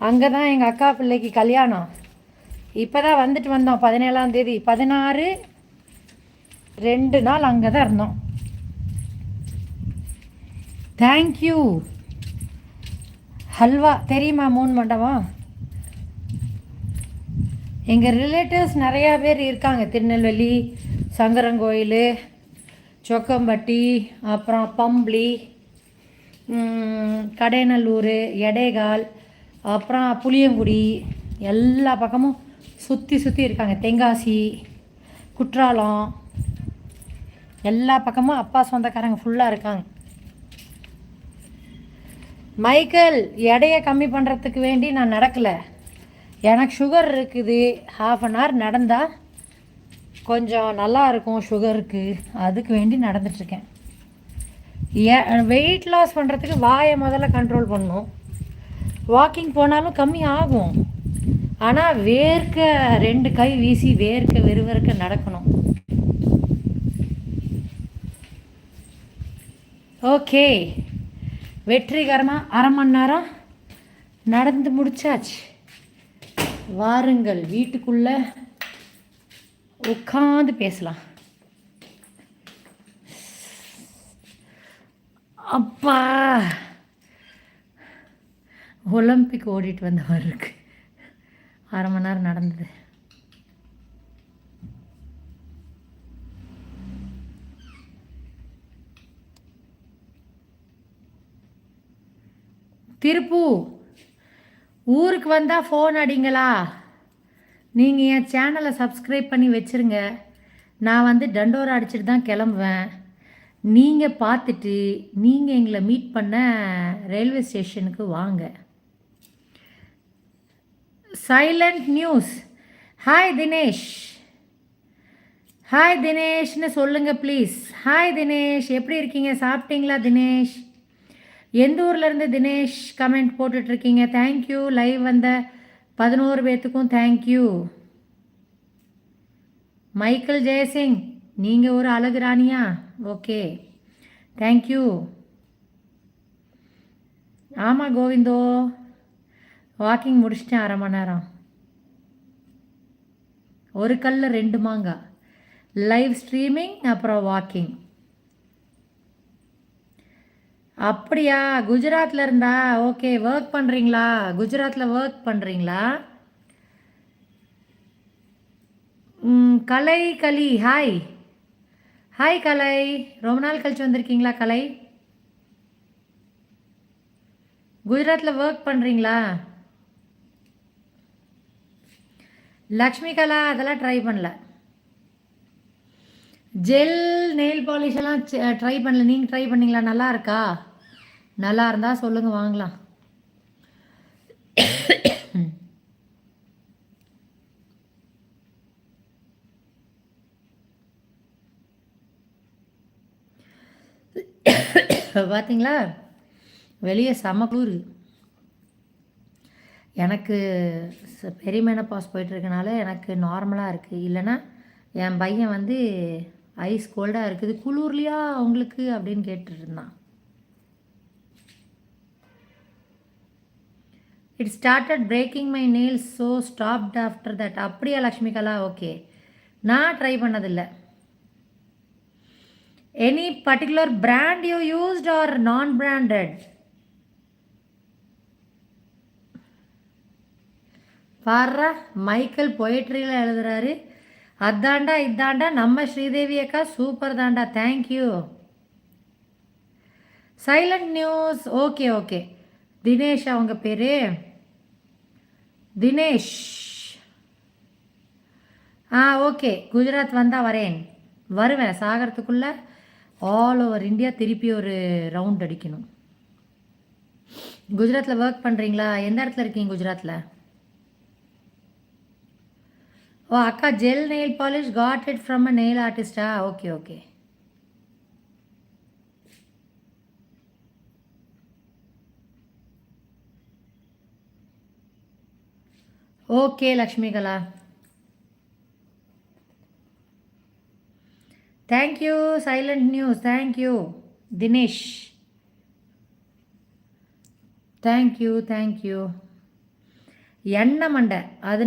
அங்கே தான் எங்கள் அக்கா பிள்ளைக்கு கல்யாணம். இப்போ தான் வந்துட்டு வந்தோம் 17ஆம் தேதி 16 2 நாள் அங்கே தான் இருந்தோம். தேங்க்யூ. ஹல்வா தெரியுமா? 3 மண்டபம். எங்கள் ரிலேட்டிவ்ஸ் நிறையா பேர் இருக்காங்க. திருநெல்வேலி, சங்கரங்கோயில், சொக்கம்பட்டி, அப்புறம் பம்பளி, கடைநல்லூர், எடேகால், அப்புறம் புளியங்குடி, எல்லா பக்கமும் சுற்றி இருக்காங்க. தென்காசி, குற்றாலம், எல்லா பக்கமும் அப்பா சொந்தக்காரங்க ஃபுல்லாக இருக்காங்க. மைக்கேல், எடையை கம்மி பண்ணுறதுக்கு வேண்டி நான் நடக்கலை. எனக்கு சுகர் இருக்குது. 1/2 hour நடந்தால் கொஞ்சம் நல்லா இருக்கும் சுகருக்கு. அதுக்கு வேண்டி நடந்துட்டுருக்கேன். வெயிட் லாஸ் பண்ணுறதுக்கு வாயை முதல்ல கண்ட்ரோல் பண்ணணும். வாக்கிங் போனாலும் கம்மி ஆகும். ஆனால் வேர்க்க 2 கை வீசி வெறுவெறுக்க நடக்கணும். ஓகே, வெற்றிகரமாக 1/2 மணி நேரம் நடந்து முடிச்சாச்சு. வாருங்கள், வீட்டுக்குள்ளே உட்காந்து பேசலாம். அப்பா, ஒலிம்பிக் ஓடிட்டு வந்தவர் இருக்கு. 1/2 மணி நேரம் நடந்தது. திருப்பூர் ஊருக்கு வந்தால் ஃபோன் அடிங்களா? நீங்கள் என் சேனலை சப்ஸ்கிரைப் பண்ணி வச்சுருங்க. நான் வந்து டண்டோரா அடிச்சுட்டு தான் கிளம்புவேன். நீங்கள் பார்த்துட்டு நீங்கள் எங்களை மீட் பண்ண ரயில்வே ஸ்டேஷனுக்கு வாங்க. Silent news. Hi Dinesh, hi தினேஷ்னு சொல்லுங்கள் ப்ளீஸ். ஹாய் தினேஷ், எப்படி இருக்கீங்க? சாப்பிட்டீங்களா தினேஷ்? எந்த ஊர்லேருந்து தினேஷ் கமெண்ட் போட்டுட்ருக்கீங்க? தேங்க்யூ. லைவ் வந்த 11 பேர்த்துக்கும் தேங்க்யூ. மைக்கேல் ஜெயசிங், நீங்கள் ஒரு அழகு ராணியா? Okay, thank you. ஆமாம் கோவிந்தோ, வாக்கிங் முடிச்சிட்டேன் 1/2 மணி நேரம். ஒரு கல்ல 2 மாங்காய். லைவ் ஸ்ட்ரீமிங் அப்புறம் வாக்கிங். அப்படியா? குஜராத்தில் இருந்தா? ஓகே, ஒர்க் பண்ணுறீங்களா? குஜராத்தில் ஒர்க் பண்ணுறீங்களா? கலை, ஹாய். ஹாய் கலை, ரொம்ப நாள் கழிச்சு வந்திருக்கீங்களா கலை? குஜராத்தில் ஒர்க் பண்ணுறீங்களா? லக்ஷ்மி கலா, அதெல்லாம் ட்ரை பண்ணல. ஜெல் நெயில் பாலிஷ் எல்லாம் ட்ரை பண்ணல. நீங்கள் ட்ரை பண்ணிங்களா? நல்லா இருக்கா? நல்லா இருந்தால் சொல்லுங்கள், வாங்கலாம். பார்த்தீங்களா, வெளியே செம குளிர். எனக்கு பெரிமெனோபாஸ் போயிட்டுருக்கனால எனக்கு நார்மலாக இருக்குது. இல்லைன்னா என் பையன் வந்து ஐஸ் கோல்டாக இருக்குது, குளிர்லையா அவங்களுக்கு அப்படின்னு கேட்டுருந்தான். It started breaking my nails so stopped after that. அப்படியா லக்ஷ்மி கலா? ஓகே, நான் ட்ரை பண்ணதில்லை. Any particular brand you used or non branded? பாரு, மைக்கேல் பொயட்ரியில் எழுதுறாரு. அதாண்டா இதாண்டா நம்ம ஸ்ரீதேவி அக்கா சூப்பர் தாண்டா. Thank you. Silent news. Okay okay, Dinesh அவங்க பேர் தினேஷ். ஓகே, குஜராத் வந்தால் வருவேன். சாகரத்துக்குள்ளே ஆல் ஓவர் இந்தியா திருப்பி ஒரு ரவுண்ட் அடிக்கணும். குஜராத்தில் ஒர்க் பண்ணுறீங்களா? எந்த இடத்துல இருக்கீங்க குஜராத்தில்? ஓ அக்கா, gel nail polish got it from a nail ஆர்டிஸ்டா? Okay okay. Okay Lakshmi Kala, thank you. Silent news, thank you. Dinesh, thank you. எண்ணெய் மண்டை அது